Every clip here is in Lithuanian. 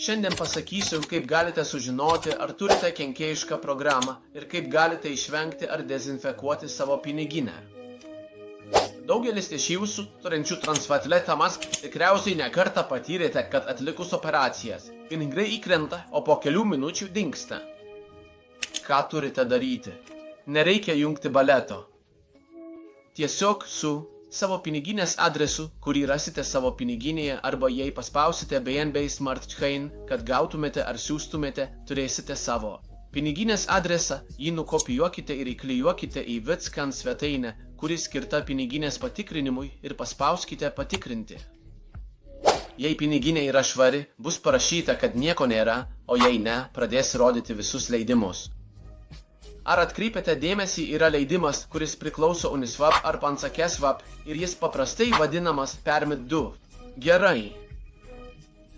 Šiandien pasakysiu, kaip galite sužinoti, ar turite kenkėjišką programą ir kaip galite išvengti ar dezinfekuoti savo piniginę. Daugelis iš jūsų, turinčių transatlantamas, tikriausiai nekartą patyrėte, kad atlikus operacijas, pinigai įkrenta, o po kelių minučių dingsta. Ką turite daryti? Nereikia jungti baleto. Tiesiog su savo piniginės adresu, kurį rasite savo piniginėje, arba jei paspausite BNB Smart Chain, kad gautumėte ar siųstumėte, turėsite savo piniginės adresą, jį nukopijuokite ir įklijuokite į VITSCAN svetainę, kuri skirta piniginės patikrinimui, ir paspauskite patikrinti. Jei piniginė yra švari, bus parašyta, kad nieko nėra, o jei ne, pradės rodyti visus leidimus. Ar atkreipėte dėmesį, yra leidimas, kuris priklauso Uniswap ar Pansakeswap ir jis paprastai vadinamas Permit 2. Gerai.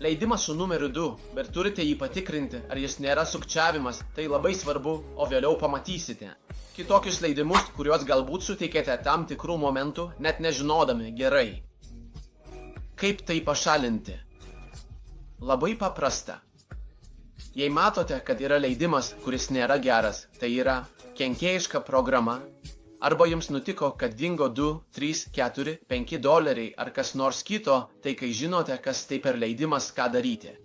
Leidimas su numeriu 2, bet turite jį patikrinti, ar jis nėra sukčiavimas, tai labai svarbu, o vėliau pamatysite kitokius leidimus, kuriuos galbūt suteikėte tam tikrų momentų, net nežinodami gerai. Kaip tai pašalinti? Labai paprasta. Jei matote, kad yra leidimas, kuris nėra geras, tai yra kenkėjiška programa, arba jums nutiko, kad dingo 2, 3, 4, 5 doleriai ar kas nors kito, tai kai žinote, kas tai per leidimas, ką daryti.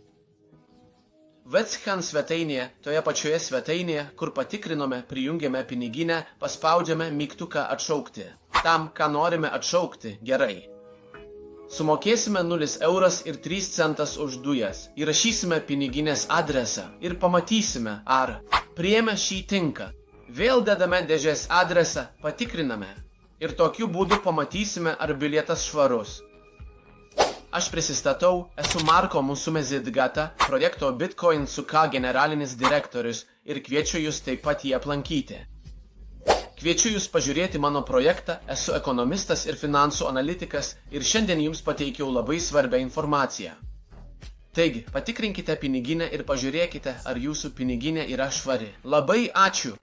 VITSCAN svetainėje, toje pačioje svetainėje, kur patikrinome, prijungėme piniginę, paspaudžiame mygtuką atšaukti. Tam, ką norime atšaukti, gerai. Sumokėsime 0 euras ir 3 centas už dujas, įrašysime piniginės adresą ir pamatysime, ar priėmė šį tinką. Vėl dedame dėžės adresą, patikriname ir tokiu būdu pamatysime, ar bilietas švarus. Aš prisistatau, esu Marko Musumezidgata, projekto Bitcoin su K generalinis direktorius ir kviečiu jūs taip pat jį aplankyti. Kviečiu jūs pažiūrėti mano projektą, esu ekonomistas ir finansų analitikas ir šiandien jums pateikiau labai svarbią informaciją. Taigi, patikrinkite piniginę ir pažiūrėkite, ar jūsų piniginė yra švari. Labai ačiū!